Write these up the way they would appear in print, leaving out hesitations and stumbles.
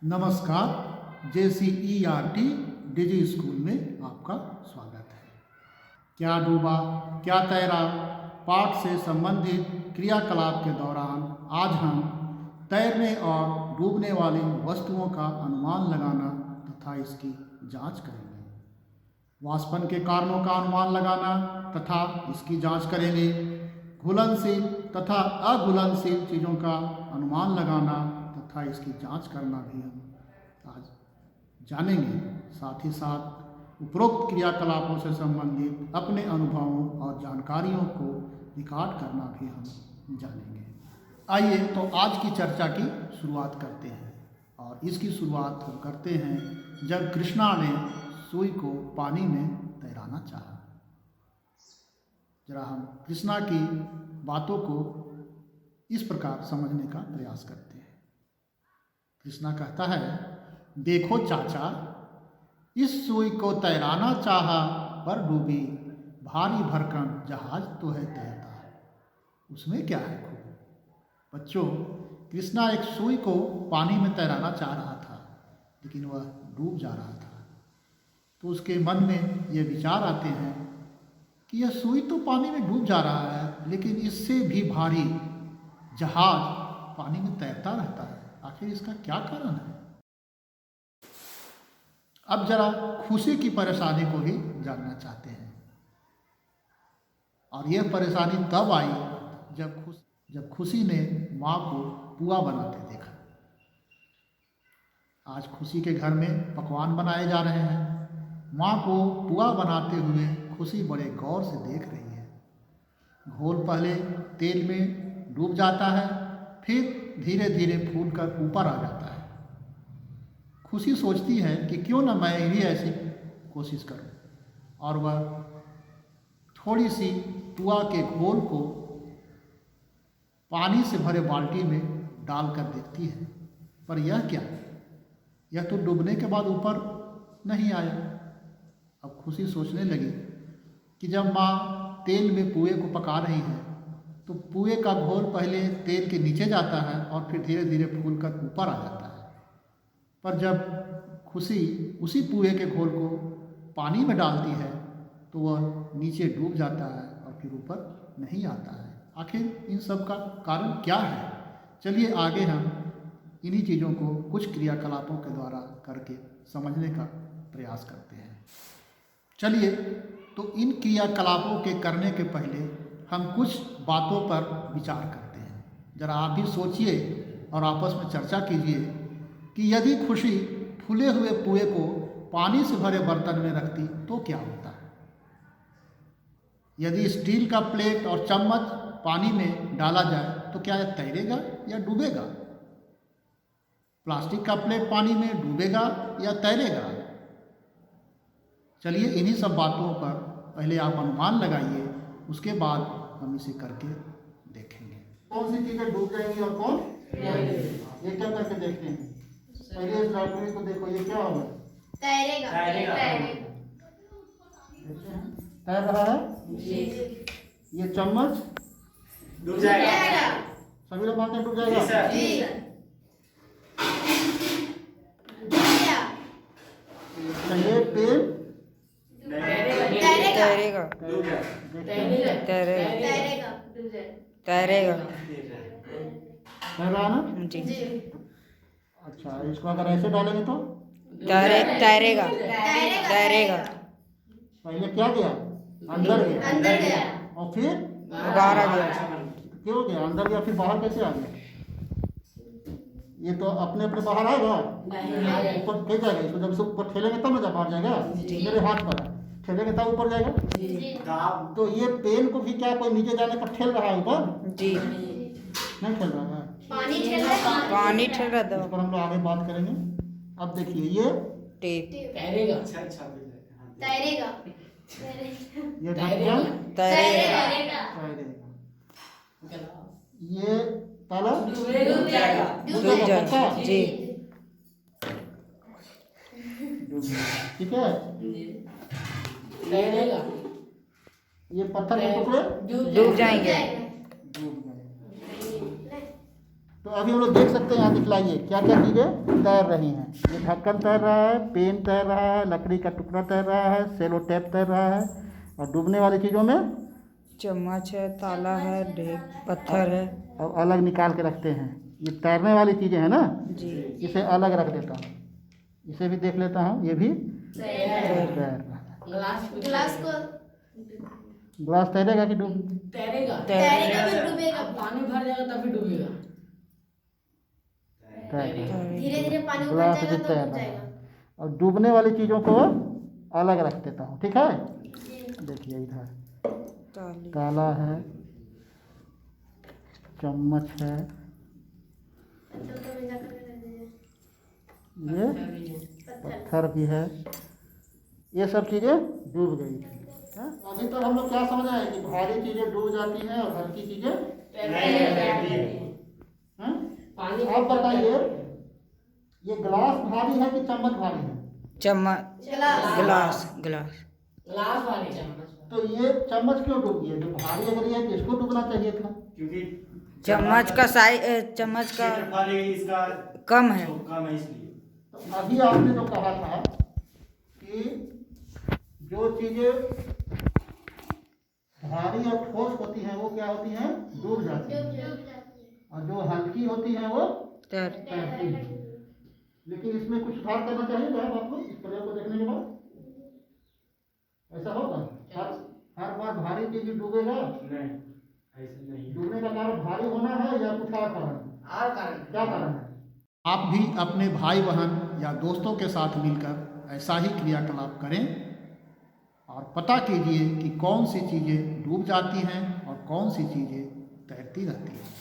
नमस्कार, JCERT डिजी school में आपका स्वागत है। क्या डूबा क्या तैरा पाठ से संबंधित क्रियाकलाप के दौरान आज हम तैरने और डूबने वाली वस्तुओं का अनुमान लगाना तथा इसकी जांच करेंगे। वाष्पन के कारणों का अनुमान लगाना तथा इसकी जांच करेंगे। घुलनशील तथा अघुलनशील चीज़ों का अनुमान लगाना तथा इसकी जांच करना भी हम आज जानेंगे। साथ ही साथ उपरोक्त क्रियाकलापों से संबंधित अपने अनुभवों और जानकारियों को रिकॉर्ड करना भी हम जानेंगे। आइए तो आज की चर्चा की शुरुआत करते हैं और इसकी शुरुआत हम करते हैं जब कृष्णा ने सुई को पानी में तैराना चाहा। जरा हम कृष्णा की बातों को इस प्रकार समझने का प्रयास करते हैं। कृष्णा कहता है, देखो चाचा, इस सुई को तैराना चाहा पर डूबी, भारी भरकम जहाज तो है तैरता, उसमें क्या है खूब। बच्चों, कृष्णा एक सुई को पानी में तैराना चाह रहा था, लेकिन वह डूब जा रहा था। तो उसके मन में ये विचार आते हैं कि यह सुई तो पानी में डूब जा रहा है, लेकिन इससे भी भारी जहाज पानी में तैरता रहता है। आखिर इसका क्या कारण है। अब जरा खुशी की परेशानी को ही जानना चाहते हैं। और यह परेशानी तब आई जब खुशी ने माँ को पुआ बनाते देखा। आज खुशी के घर में पकवान बनाए जा रहे हैं। माँ को पुआ बनाते हुए खुशी बड़े गौर से देख रही है। घोल पहले तेल में डूब जाता है, फिर धीरे धीरे फूलकर ऊपर आ जाता है। खुशी सोचती है कि क्यों न मैं भी ऐसी कोशिश करूं, और वह थोड़ी सी पुआ के घोल को पानी से भरे बाल्टी में डालकर देखती है, पर यह क्या, यह तो डूबने के बाद ऊपर नहीं आया। अब खुशी सोचने लगी कि जब माँ तेल में पुए को पका रही है तो पुए का घोल पहले तेल के नीचे जाता है और फिर धीरे धीरे फूलकर ऊपर आ जाता है। पर जब खुशी उसी पुए के घोल को पानी में डालती है तो वह नीचे डूब जाता है और फिर ऊपर नहीं आता है। आखिर इन सब का कारण क्या है। चलिए आगे हम इन्हीं चीज़ों को कुछ क्रियाकलापों के द्वारा करके समझने का प्रयास करते हैं। चलिए तो इन क्रियाकलापों के करने के पहले हम कुछ बातों पर विचार करते हैं। जरा आप भी सोचिए और आपस में चर्चा कीजिए कि यदि खुशी फूले हुए पुए को पानी से भरे बर्तन में रखती तो क्या होता है। यदि स्टील का प्लेट और चम्मच पानी में डाला जाए तो क्या यह तैरेगा या डूबेगा। प्लास्टिक का प्लेट पानी में डूबेगा या तैरेगा। चलिए इन्हीं सब बातों पर पहले आप अनुमान लगाइए, उसके बाद हम इसे करके देखेंगे। कौन सी चीज़ें डूब जाएंगी और कौन ये क्या करके देखते हैं। पहले इस राइफल को देखो, ये क्या होगा, तैरेगा। तैर रहा है जी। ये चम्मच डूब जाएगा। सभी लोग मानते हैं डूब जाएगा जी। ये पेन तैरेगा। तैर रहा ना जी। अच्छा, इसको अगर ऐसे डालेंगे तो तैरेगा। पहले क्या गया, अंदर गया और फिर बाहर आ गया। क्यों गया अंदर गया, फिर बाहर कैसे आ गया। ये तो अपने अपने बाहर आएगा, ऊपर फेंक जाएगा। इसको जब ऊपर ठेलेंगे तब ना बाहर जाएगा। मेरे हाथ पर है, ठेलेंगे तब ऊपर जाएगा। तो ये पेन को भी क्या कोई नीचे जाने पर ठेल रहा है ऊपर जी, नहीं ठेल रहा है, पानी ठेल रहा था। इस पर हम लोग आगे बात करेंगे। अब देखिए ये टेप तैरेगा। ये ढक्कन तैरेगा। ये ताला डूब जाएगा जी। ठीक है। तैरेगा। ये पत्थर के टुकड़े डूब जाएंगे। डूब गए। तो अभी हम लोग देख सकते हैं, यहाँ दिखलाइए क्या क्या चीज़ें तैर रही हैं। ये ढक्कन तैर रहा है, पेन तैर रहा है, लकड़ी का टुकड़ा तैर रहा है, सेलो टेप तैर रहा है, और डूबने वाली चीज़ों में चम्मच है, ताला है, ढेक पत्थर है। अब अलग निकाल के रखते हैं। ये तैरने वाली चीज़ें हैं ना, जी। इसे अलग रख देता हूँ। इसे भी देख लेता हूँ, ये भी तैर रहा है। ग्लास को ग्लास तैरेगा कि डूब तैरेगा तैरेगा। फिर डूबेगा। अब पानी भर जाएगा तभी डूबेगा। तैरेगा। धीरे धीरे पानी ऊपर ग्लास जाएगा भी तो तैर डूब रहा है। जाएगा। और डूबने वाली चीज़ों को अलग रख देता हूँ, ठीक है। देखिए इधर ताली। ताला है, चम्मच है, ये पत्थर भी है, ये सब चीज़ें डूब गई थी। हाँ? अभी तो हम लोग क्या समझ आए कि भारी चीज़ें डूब जाती हैं और हल्की चीज़ें हाँ? पानी आप बताइए, ये ग्लास भारी है कि चम्मच भारी है? चम्मच। ग्लास गिलास। गिलास। ग्लास वाली चम्मच। तो ये चम्मच क्यों डूब गई है? जो भारी अगर ये है तो इसको डूबना चाहिए था। क्योंकि चम्मच का साइज, चम्मच का क्षेत्रफल इसका कम है। कम है इसलिए। तो अभी आपने जो कहा था कि जो चीजें भारी और ठोस होती हैं वो क्या होती हैं? डूब जाती हैं, और जो हल्की होती हैं वो तैर। तैरती हैं। लेकिन इसमें कुछ सुधार करना चाहिए साहब आपको इस प्रयोग को देखने के बाद। ऐसा होगा हर बार भारी चीज डूबेगा? नहीं, ऐसे नहीं है। डूबने का कारण भारी होना है या कुछ और कारण? और कारण क्या कारण है? आप भी अपने भाई बहन या दोस्तों के साथ मिलकर ऐसा ही क्रियाकलाप करें और पता कीजिए कि कौन सी चीज़ें डूब जाती हैं और कौन सी चीज़ें तैरती रहती हैं।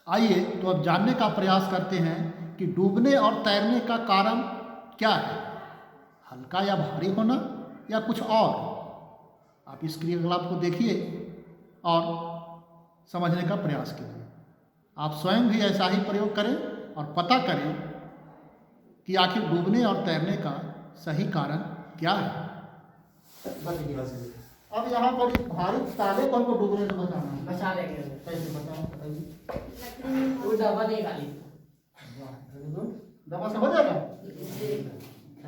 आइए तो अब जानने का प्रयास करते हैं कि डूबने और तैरने का कारण क्या है, हल्का या भारी होना या कुछ और। आप इस क्रियाकलाप को देखिए और समझने का प्रयास कीजिए। आप स्वयं भी ऐसा ही प्रयोग करें और पता करें कि आखिर डूबने और तैरने का सही कारण क्या है। अब यहाँ पर इस भारी ताले को हमको डूबने से बचाना है। बचा लेंगे। कैसे बताएं? वो डबल नहीं खाली। दवा से हो जाएगा?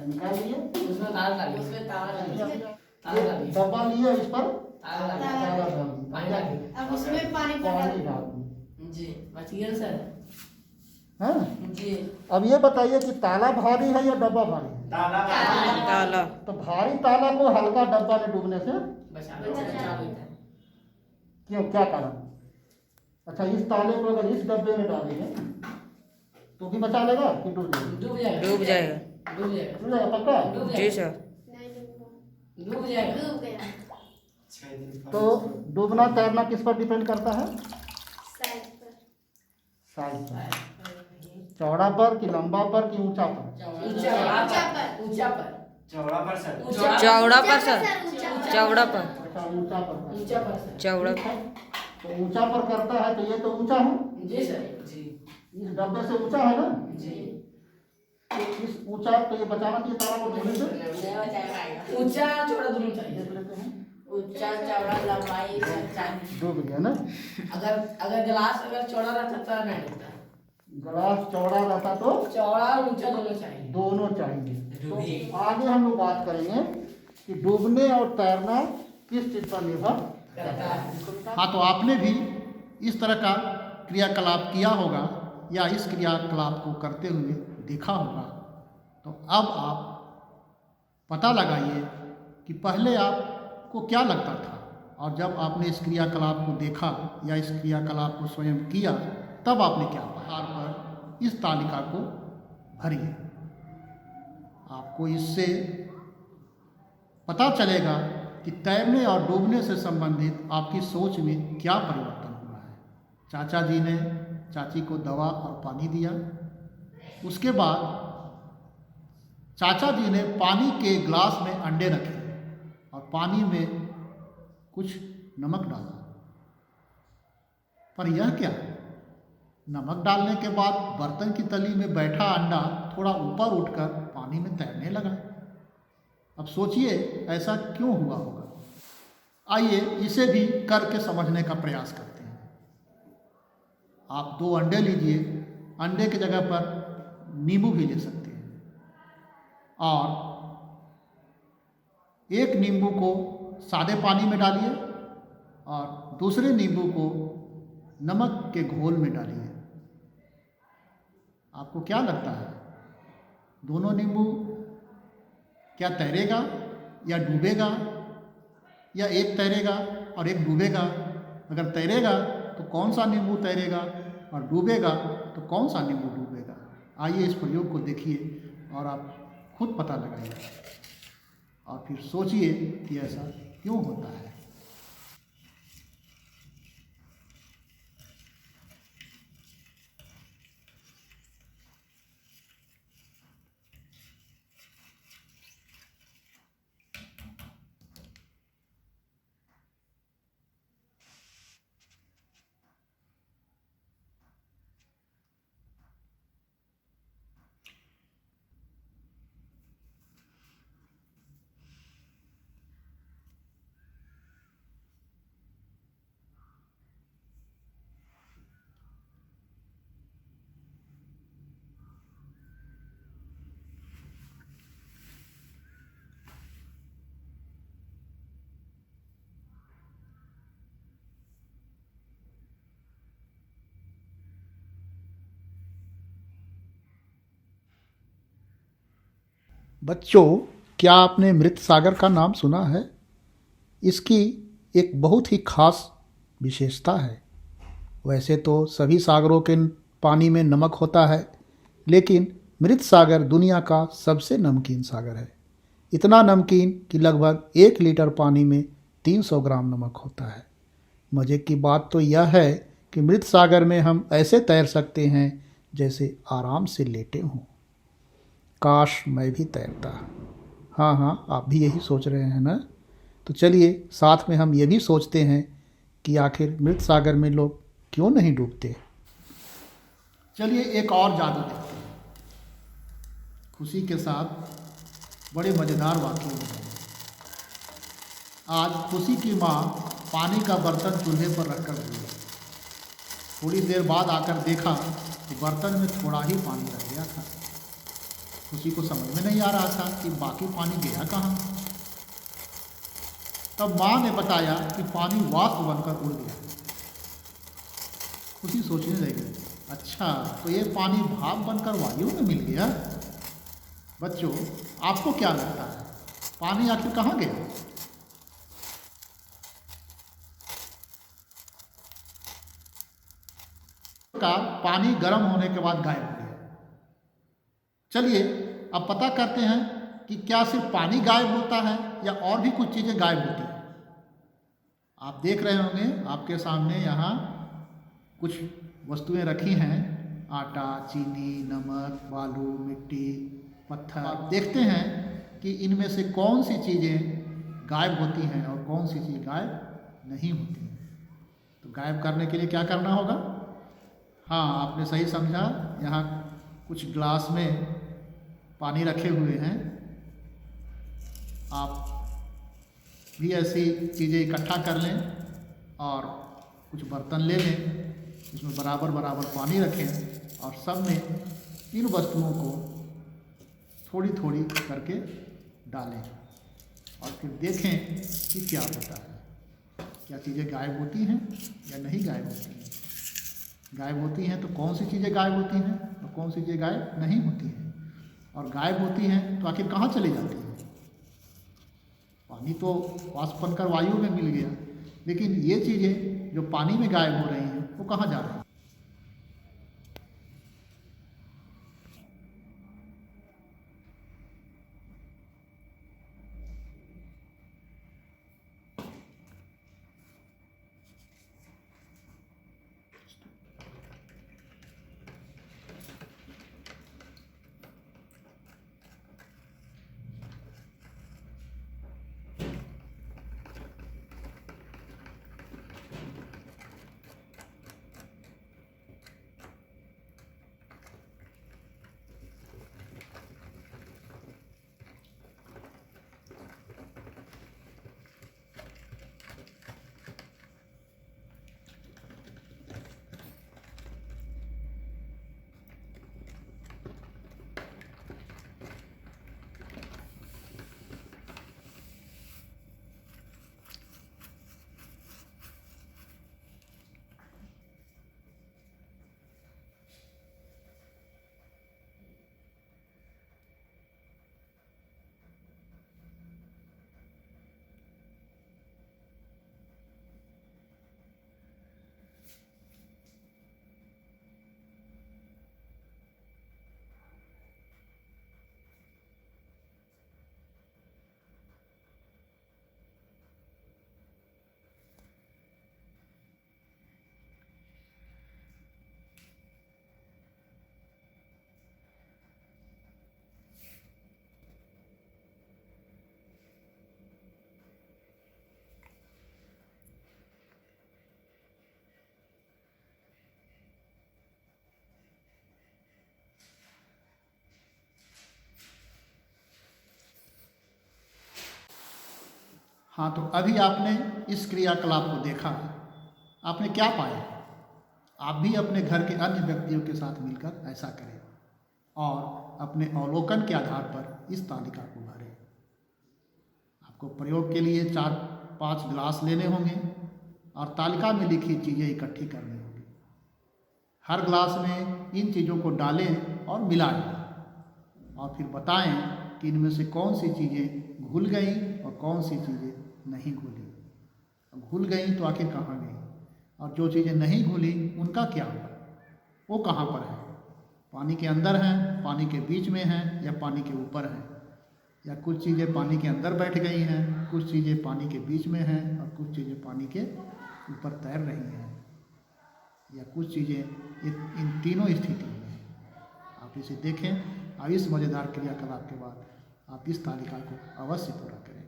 निकाल लिए, उसमें तार डालिए। उसमें तार डालिए। तार डालिए। डब्बा लिए, इस पर तार डालिए। ताला डाल दिया। पानी डालिए। अब उसमें पानी पानी डाल दिया। जी बच गया सर। हाँ, जी अब ये बताइए कि ताला भारी है या डब्बा भारी है? ताला। तो भारी ताला को हल्का डब्बा में डूबने से बचा लेता है। क्यों, क्या कारण? अच्छा, इस ताले को अगर इस डब्बे में डालेंगे तो भी बचा लेगा कि डूब जाएगा? डूब जाएगा। डूब जाएगा। डूब जाएगा। डूब जाएगा पक्का? डूब जी जाएगा। सर। डूब जाएगा। डूब गया। तो डूबना तैरना किस पर डिपेंड करता है? साइड पर। साइज पर, चौड़ा पर कि लंबा पर कि ऊंचा पर? ऊंचा पर। ऊंचा पर। चौड़ा पर सर। चौड़ा पर सर। चौड़ा पर। अच्छा, ऊंचा पर। ऊंचा पर सर। चौड़ा ठीक है, तो ऊंचा पर करता है तो ये तो ऊंचा है, जी सर। जी इस डब्बे से ऊंचा है ना। जी तो इस ऊंचा तो ये बचाना चाहिए ताला को डूबने से। ऊंचा चौड़ा दोनों देख चाहिए। लेते हैं, ऊंचा चौड़ा लंबाई सब चाहिए। डूब गया ना। अगर गिलास अगर चौड़ा रहता तो नहीं डूबता। ग्लास चौड़ा रहता तो चौड़ा और ऊंचा दोनों चाहिए। दोनों चाहिए। तो आगे हम लोग बात करेंगे कि डूबने और तैरना किस चीज पर निर्भर करता है। हाँ, तो आपने भी इस तरह का क्रियाकलाप किया होगा या इस क्रियाकलाप को करते हुए देखा होगा। तो अब आप पता लगाइए कि पहले आपको क्या लगता था और जब आपने इस क्रियाकलाप को देखा या इस क्रियाकलाप को स्वयं किया तब आपने क्या आधार पर इस तालिका को भरिए। आपको इससे पता चलेगा कि तैरने और डूबने से संबंधित आपकी सोच में क्या परिवर्तन हुआ है। चाचा जी ने चाची को दवा और पानी दिया, उसके बाद चाचा जी ने पानी के ग्लास में अंडे रखे और पानी में कुछ नमक डाला, पर यह क्या, नमक डालने के बाद बर्तन की तली में बैठा अंडा थोड़ा ऊपर उठकर पानी में तैरने लगा। अब सोचिए ऐसा क्यों हुआ होगा। आइए इसे भी करके समझने का प्रयास करते हैं। आप 2 अंडे लीजिए, अंडे की जगह पर नींबू भी ले सकते हैं और एक नींबू को सादे पानी में डालिए और दूसरे नींबू को नमक के घोल में डालिए। आपको क्या लगता है, दोनों नींबू क्या तैरेगा या डूबेगा, या एक तैरेगा और एक डूबेगा? अगर तैरेगा तो कौन सा नींबू तैरेगा और डूबेगा तो कौन सा नींबू डूबेगा? आइए इस प्रयोग को देखिए और आप खुद पता लगाइए और फिर सोचिए कि ऐसा क्यों होता है। बच्चों, क्या आपने मृत सागर का नाम सुना है? इसकी एक बहुत ही खास विशेषता है। वैसे तो सभी सागरों के पानी में नमक होता है, लेकिन मृत सागर दुनिया का सबसे नमकीन सागर है। इतना नमकीन कि लगभग 1 लीटर पानी में 300 ग्राम नमक होता है। मज़े की बात तो यह है कि मृत सागर में हम ऐसे तैर सकते हैं जैसे आराम से लेटे हों। काश मैं भी तैरता। हाँ, आप भी यही सोच रहे हैं ना? तो चलिए साथ में हम ये भी सोचते हैं कि आखिर मृत सागर में लोग क्यों नहीं डूबते। चलिए एक और जादू देखते हैं। खुशी के साथ बड़े मज़ेदार वाक़ये हैं। आज खुशी की माँ पानी का बर्तन चूल्हे पर रखकर गई। थोड़ी देर बाद आकर देखा तो बर्तन में थोड़ा ही पानी रह गया था। खुशी को समझ में नहीं आ रहा था कि बाकी पानी गया कहाँ। तब माँ ने बताया कि पानी वाष्प बनकर उड़ गया। खुशी सोचने लगी, अच्छा तो ये पानी भाप बनकर वायु में मिल गया। बच्चों, आपको क्या लगता है, पानी आखिर कहाँ गया? का पानी गर्म होने के बाद गायब हो गया। चलिए अब पता करते हैं कि क्या सिर्फ पानी गायब होता है या और भी कुछ चीज़ें गायब होती हैं। आप देख रहे होंगे आपके सामने यहाँ कुछ वस्तुएं रखी हैं, आटा, चीनी, नमक, बालू, मिट्टी, पत्थर। आप देखते हैं कि इनमें से कौन सी चीज़ें गायब होती हैं और कौन सी चीज़ गायब नहीं होती हैं। तो गायब करने के लिए क्या करना होगा? हाँ, आपने सही समझा। यहाँ कुछ ग्लास में पानी रखे हुए हैं। आप भी ऐसी चीज़ें इकट्ठा कर लें और कुछ बर्तन ले लें, इसमें बराबर बराबर पानी रखें और सब में इन वस्तुओं को थोड़ी थोड़ी करके डालें और फिर देखें कि क्या होता है। क्या चीज़ें गायब होती हैं या नहीं गायब होती हैं? गायब होती हैं तो कौन सी चीज़ें गायब होती हैं और कौन सी चीज़ें गायब नहीं होती हैं? और गायब होती हैं तो आखिर कहाँ चली जाती हैं? पानी तो वाष्प बनकर वायु में मिल गया, लेकिन ये चीज़ें जो पानी में गायब हो रही हैं वो कहाँ जा रही हैं? हाँ, तो अभी आपने इस क्रियाकलाप को देखा, आपने क्या पाया? आप भी अपने घर के अन्य व्यक्तियों के साथ मिलकर ऐसा करें और अपने अवलोकन के आधार पर इस तालिका को भरें। आपको प्रयोग के लिए 4-5 गिलास लेने होंगे और तालिका में लिखी चीज़ें इकट्ठी करनी होगी। हर गिलास में इन चीज़ों को डालें और मिलाएं और फिर बताएं कि इनमें से कौन सी चीज़ें घुल गई और कौन सी चीज़ें नहीं घुली। घुल गई तो आखिर कहाँ गई, और जो चीज़ें नहीं घुली उनका क्या हुआ, वो कहाँ पर है? पानी के अंदर हैं, पानी के बीच में हैं, या पानी के ऊपर हैं? या कुछ चीज़ें पानी के अंदर बैठ गई हैं, कुछ चीज़ें पानी के बीच में हैं और कुछ चीज़ें पानी के ऊपर तैर रही हैं, या कुछ चीज़ें इन तीनों स्थितियों में हैं। आप इसे देखें और इस मज़ेदार क्रियाकलाप के बाद आप इस तालिका को अवश्य पूरा करें।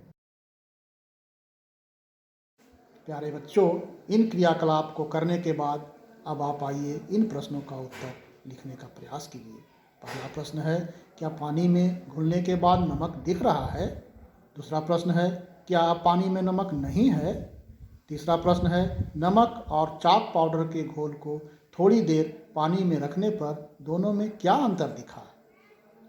प्यारे बच्चों, इन क्रियाकलाप को करने के बाद अब आप आइए इन प्रश्नों का उत्तर लिखने का प्रयास कीजिए। पहला प्रश्न है, क्या पानी में घुलने के बाद नमक दिख रहा है? दूसरा प्रश्न है, क्या पानी में नमक नहीं है? तीसरा प्रश्न है, नमक और चाक पाउडर के घोल को थोड़ी देर पानी में रखने पर दोनों में क्या अंतर दिखा?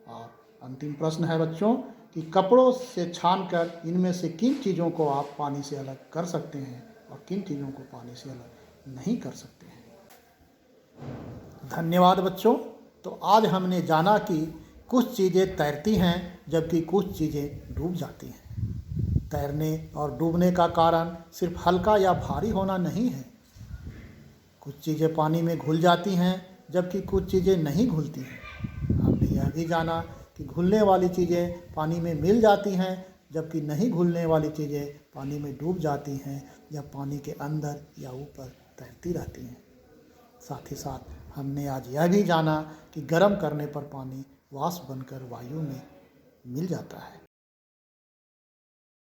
और अंतिम प्रश्न है बच्चों कि कपड़ों से छानकर इनमें से किन चीज़ों को आप पानी से अलग कर सकते हैं और किन चीज़ों को पानी से अलग नहीं कर सकते हैं। धन्यवाद बच्चों। तो आज हमने जाना कि कुछ चीज़ें तैरती हैं जबकि कुछ चीज़ें डूब जाती हैं। तैरने और डूबने का कारण सिर्फ हल्का या भारी होना नहीं है। कुछ चीज़ें पानी में घुल जाती हैं जबकि कुछ चीज़ें नहीं घुलती हैं। हमने यह भी जाना कि घुलने वाली चीज़ें पानी में मिल जाती हैं जबकि नहीं घुलने वाली चीज़ें पानी में डूब जाती हैं या पानी के अंदर या ऊपर तैरती रहती हैं। साथ ही साथ हमने आज यह भी जाना कि गर्म करने पर पानी वाष्प बनकर वायु में मिल जाता है।